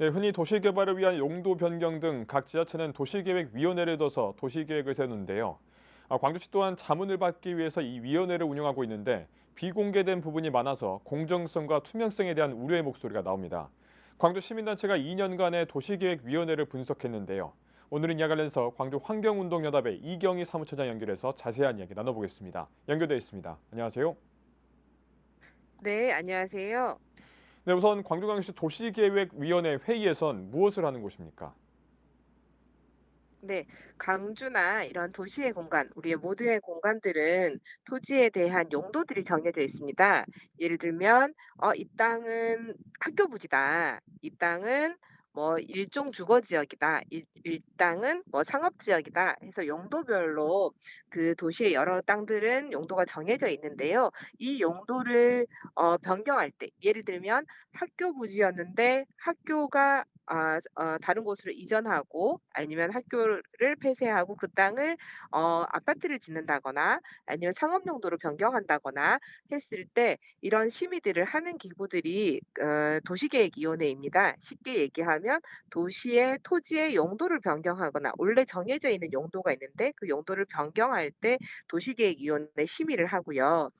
네, 흔히 도시개발을 위한 용도 변경 등 각 지자체는 도시계획위원회를 둬서 도시계획을 세우는데요. 광주시 또한 자문을 받기 위해서 이 위원회를 운영하고 있는데 비공개된 부분이 많아서 공정성과 투명성에 대한 우려의 목소리가 나옵니다. 광주 시민단체가 2년간의 도시계획위원회를 분석했는데요. 오늘은 이와 관련해서 광주 환경운동연합의 이경희 사무처장 연결해서 자세한 이야기 나눠보겠습니다. 연결되어 있습니다. 안녕하세요. 네, 안녕하세요. 네, 우선 광주광역시 도시계획위원회 회의에선 무엇을 하는 곳입니까? 네, 강주나 이런 도시의 공간, 우리의 모두의 공간들은 토지에 대한 용도들이 정해져 있습니다. 예를 들면, 이 땅은 학교 부지다. 이 땅은 뭐 일종 주거 지역이다. 이 땅은 뭐 상업 지역이다. 해서 용도별로 그 도시의 여러 땅들은 용도가 정해져 있는데요. 이 용도를 변경할 때, 예를 들면 학교 부지였는데 학교가 다른 곳으로 이전하고 아니면 학교를 폐쇄하고 그 땅을 아파트를 짓는다거나 아니면 상업 용도로 변경한다거나 했을 때 이런 심의들을 하는 기구들이 도시계획위원회입니다. 쉽게 얘기하면 도시의 토지의 용도를 변경하거나 원래 정해져 있는 용도가 있는데 그 용도를 변경할 때 도시계획위원회 심의를 하고요.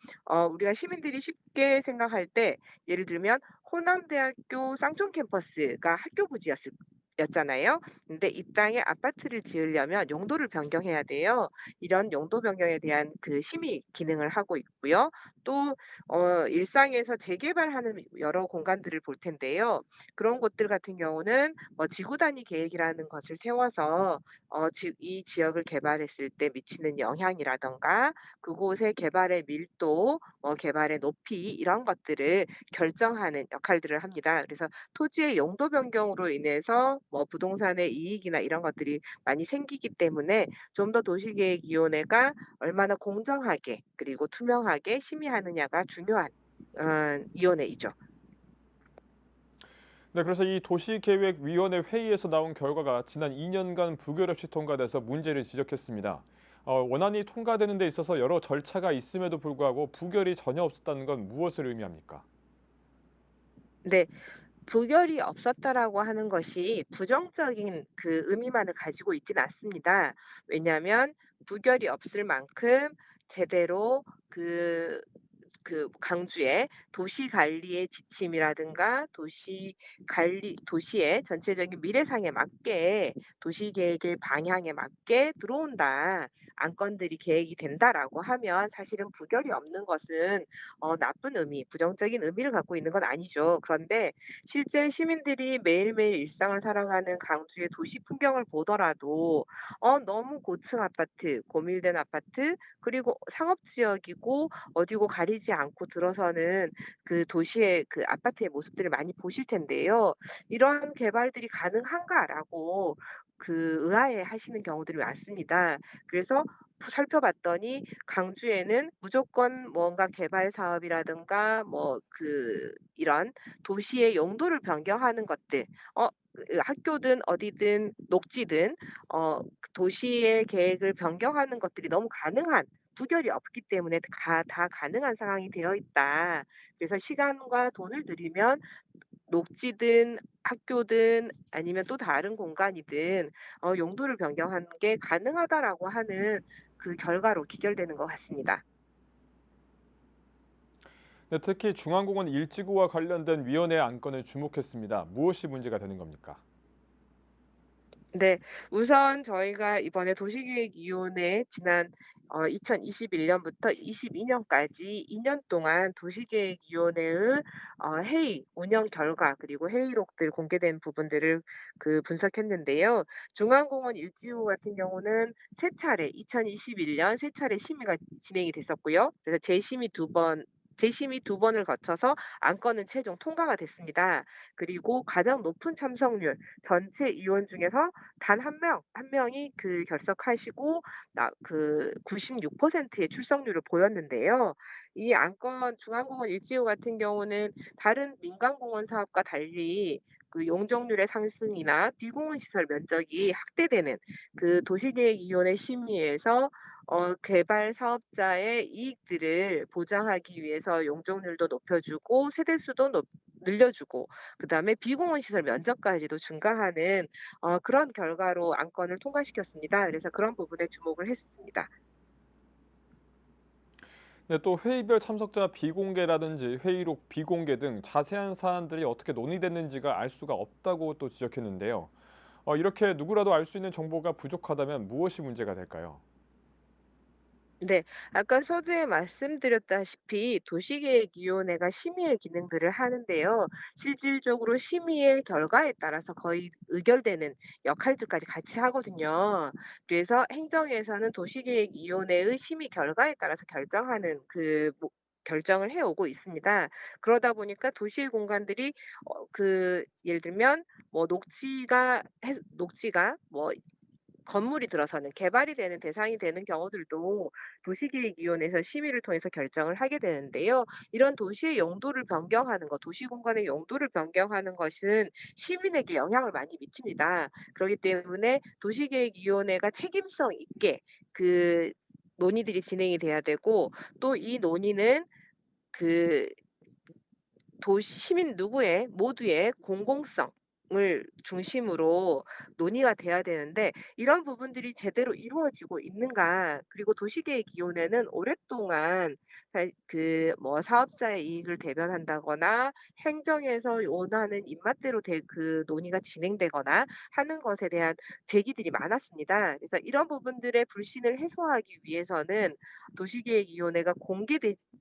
우리가 시민들이 쉽게 생각할 때 예를 들면 호남대학교 쌍촌 캠퍼스가 학교 부지였을 였잖아요. 근데 이 땅에 아파트를 지으려면 용도를 변경해야 돼요. 이런 용도 변경에 대한 그 심의 기능을 하고 있고요. 또 일상에서 재개발하는 여러 공간들을 볼 텐데요. 그런 곳들 같은 경우는 뭐 지구 단위 계획이라는 것을 세워서 이 지역을 개발했을 때 미치는 영향이라든가 그곳의 개발의 밀도, 개발의 높이 이런 것들을 결정하는 역할들을 합니다. 그래서 토지의 용도 변경으로 인해서 뭐 부동산의 이익이나 이런 것들이 많이 생기기 때문에 좀 더 도시계획위원회가 얼마나 공정하게 그리고 투명하게 심의하느냐가 중요한 위원회이죠. 네, 그래서 이 도시계획위원회 회의에서 나온 결과가 지난 2년간 부결 없이 통과돼서 문제를 지적했습니다. 원안이 통과되는 데 있어서 여러 절차가 있음에도 불구하고 부결이 전혀 없었다는 건 무엇을 의미합니까? 네. 부결이 없었다라고 하는 것이 부정적인 그 의미만을 가지고 있지는 않습니다. 왜냐하면 부결이 없을 만큼 제대로 강주의 도시 관리의 지침이라든가 도시의 전체적인 미래상에 맞게 도시 계획의 방향에 맞게 들어온다. 안건들이 계획이 된다라고 하면 사실은 부결이 없는 것은 나쁜 의미, 부정적인 의미를 갖고 있는 건 아니죠. 그런데 실제 시민들이 매일매일 일상을 살아가는 강주의 도시 풍경을 보더라도 너무 고층 아파트, 고밀된 아파트, 그리고 상업 지역이고 어디고 가리지 않고 들어서는 그 도시의 그 아파트의 모습들을 많이 보실 텐데요. '이런 개발들이 가능한가?'라고 의아해 하시는 경우들이 많습니다. 그래서 살펴봤더니 강주에는 무조건 뭔가 개발 사업이라든가 이런 도시의 용도를 변경하는 것들 학교든 어디든 녹지든 도시의 계획을 변경하는 것들이 너무 가능한 부결이 없기 때문에 다 가능한 상황이 되어 있다. 그래서 시간과 돈을 들이면 녹지든 학교든 아니면 또 다른 공간이든 용도를 변경하는 게 가능하다라고 하는 그 결과로 기결되는 것 같습니다. 네, 특히 중앙공원 일지구와 관련된 위원회 안건을 주목했습니다. 무엇이 문제가 되는 겁니까? 네. 우선 저희가 이번에 도시계획위원회 지난 2021 년부터 22 년까지 2년 동안 도시계획위원회의 회의, 운영 결과 그리고 회의록들 공개된 부분들을 분석했는데요. 중앙공원 일지구 같은 경우는 세 차례 2021년 세 차례 심의가 진행이 됐었고요. 그래서 재심의 두 번을 거쳐서 안건은 최종 통과가 됐습니다. 그리고 가장 높은 참석률 전체 위원 중에서 단 한 명이 결석하시고 96%의 출석률을 보였는데요. 이 안건 중앙공원 일지구 같은 경우는 다른 민간공원 사업과 달리 용적률의 상승이나 비공원 시설 면적이 확대되는 도시계획위원회 심의에서 개발 사업자의 이익들을 보장하기 위해서 용적률도 높여주고 세대 수도 늘려주고 그다음에 비공원 시설 면적까지도 증가하는 그런 결과로 안건을 통과시켰습니다. 그래서 그런 부분에 주목을 했습니다. 네, 또 회의별 참석자 비공개라든지 회의록 비공개 등 자세한 사안들이 어떻게 논의됐는지가 알 수가 없다고 또 지적했는데요. 이렇게 누구라도 알 수 있는 정보가 부족하다면 무엇이 문제가 될까요? 네. 아까 서두에 말씀드렸다시피 도시계획위원회가 심의의 기능들을 하는데요. 실질적으로 심의의 결과에 따라서 거의 의결되는 역할들까지 같이 하거든요. 그래서 행정에서는 도시계획위원회의 심의 결과에 따라서 결정하는 결정을 해 오고 있습니다. 그러다 보니까 도시의 공간들이 예를 들면 뭐 녹지가 뭐 건물이 들어서는 개발이 되는 대상이 되는 경우들도 도시계획위원회에서 심의를 통해서 결정을 하게 되는데요. 이런 도시의 용도를 변경하는 것, 도시 공간의 용도를 변경하는 것은 시민에게 영향을 많이 미칩니다. 그렇기 때문에 도시계획위원회가 책임성 있게 그 논의들이 진행이 돼야 되고 또 이 논의는 그 시민 누구의 모두의 공공성을 중심으로 논의가 돼야 되는데 이런 부분들이 제대로 이루어지고 있는가 그리고 도시계획위원회는 오랫동안 사업자의 이익을 대변한다거나 행정에서 원하는 입맛대로 논의가 진행되거나 하는 것에 대한 제기들이 많았습니다. 그래서 이런 부분들의 불신을 해소하기 위해서는 도시계획위원회가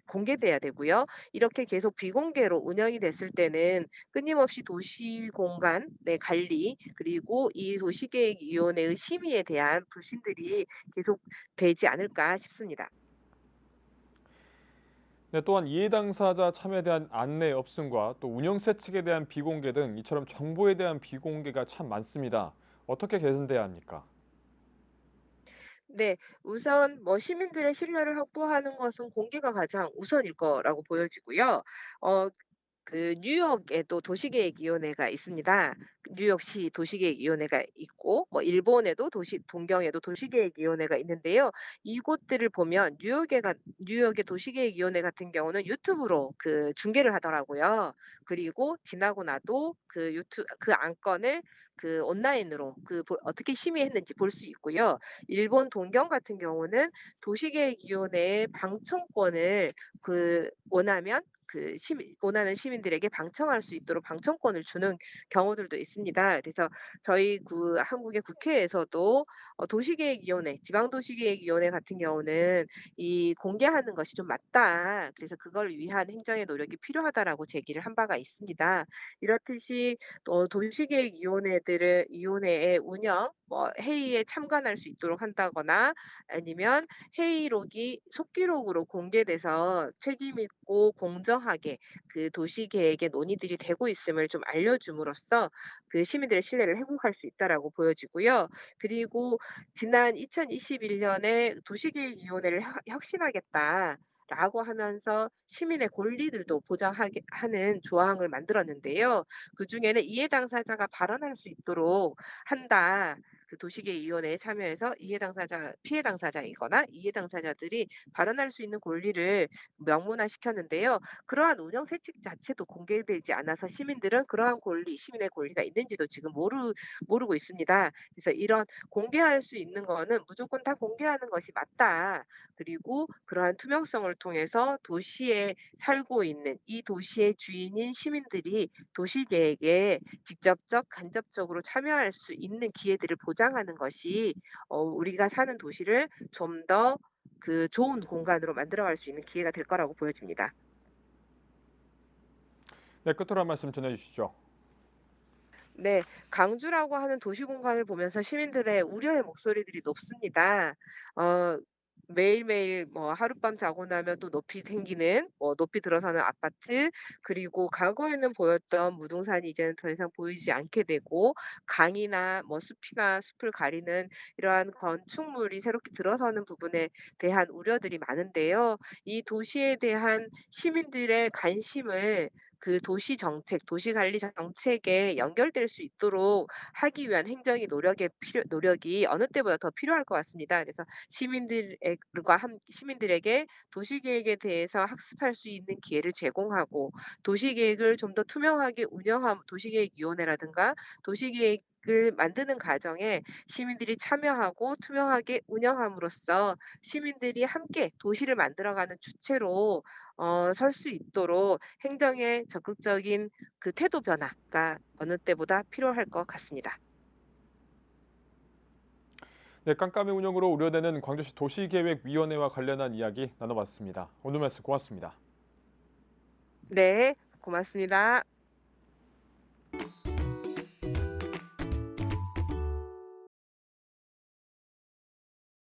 공개돼야 되고요. 이렇게 계속 비공개로 운영이 됐을 때는 끊임없이 도시 공간의 관리 그리고 이 도시계획위원회의 심의에 대한 불신들이 계속되지 않을까 싶습니다. 네, 또한 이해 당사자 참여에 대한 안내 없음과 또 운영세 측에 대한 비공개 등 이처럼 정보에 대한 비공개가 참 많습니다. 어떻게 개선돼야 합니까? 네. 우선 시민들의 신뢰를 확보하는 것은 공개가 가장 우선일 거라고 보여지고요. 어 뉴욕에도 도시계획위원회가 있습니다. 뉴욕시 도시계획위원회가 있고 일본에도 동경에도 도시계획위원회가 있는데요. 이곳들을 보면 뉴욕의 도시계획위원회 같은 경우는 유튜브로 중계를 하더라고요. 그리고 지나고 나도 그 안건을 온라인으로 어떻게 심의했는지 볼 수 있고요. 일본 동경 같은 경우는 도시계획위원회의 방청권을 원하면 원하는 시민들에게 방청할 수 있도록 방청권을 주는 경우들도 있습니다. 그래서 저희 한국의 국회에서도 도시계획위원회, 지방도시계획위원회 같은 경우는 이 공개하는 것이 좀 맞다. 그래서 그걸 위한 행정의 노력이 필요하다라고 제기를 한 바가 있습니다. 이렇듯이 위원회의 운영, 회의에 참관할 수 있도록 한다거나 아니면 회의록이 속기록으로 공개돼서 책임 있고 공정하게 도시 계획의 논의들이 되고 있음을 좀 알려줌으로써 시민들의 신뢰를 회복할 수 있다라고 보여지고요. 그리고 지난 2021년에 도시계획위원회를 혁신하겠다라고 하면서 시민의 권리들도 보장하게 하는 조항을 만들었는데요. 그중에는 이해 당사자가 발언할 수 있도록 한다. 도시계획위원회에 참여해서 피해 당사자이거나 이해 당사자들이 발언할 수 있는 권리를 명문화시켰는데요. 그러한 운영 세칙 자체도 공개되지 않아서 시민들은 시민의 권리가 있는지도 지금 모르고 있습니다. 그래서 이런 공개할 수 있는 거는 무조건 다 공개하는 것이 맞다. 그리고 그러한 투명성을 통해서 도시에 살고 있는 이 도시의 주인인 시민들이 도시 계획에 직접적 간접적으로 참여할 수 있는 기회들을 보장하는 것이 우리가 사는 도시를 좀 더 좋은 공간으로 만들어갈 수 있는 기회가 될 거라고 보여집니다. 네, 끝으로 한 말씀 전해주시죠. 네. 강주라고 하는 도시 공간을 보면서 시민들의 우려의 목소리들이 높습니다. 어 매일매일 하룻밤 자고 나면 또 높이 들어서는 아파트 그리고 과거에는 보였던 무등산이 이제는 더 이상 보이지 않게 되고 강이나 숲을 가리는 이러한 건축물이 새롭게 들어서는 부분에 대한 우려들이 많은데요. 이 도시에 대한 시민들의 관심을 그 도시 정책, 도시 관리 정책에 연결될 수 있도록 하기 위한 행정의 노력이 어느 때보다 더 필요할 것 같습니다. 그래서 시민들에게 도시 계획에 대해서 학습할 수 있는 기회를 제공하고 도시 계획을 좀 더 투명하게 운영함 도시계획위원회라든가 도시계획을 만드는 과정에 시민들이 참여하고 투명하게 운영함으로써 시민들이 함께 도시를 만들어가는 주체로 설 수 있도록 행정의 적극적인 그 태도 변화가 어느 때보다 필요할 것 같습니다. 네, 깜깜이 운영으로 우려되는 광주시 도시계획위원회와 관련한 이야기 나눠봤습니다. 오늘 말씀 고맙습니다. 네, 고맙습니다.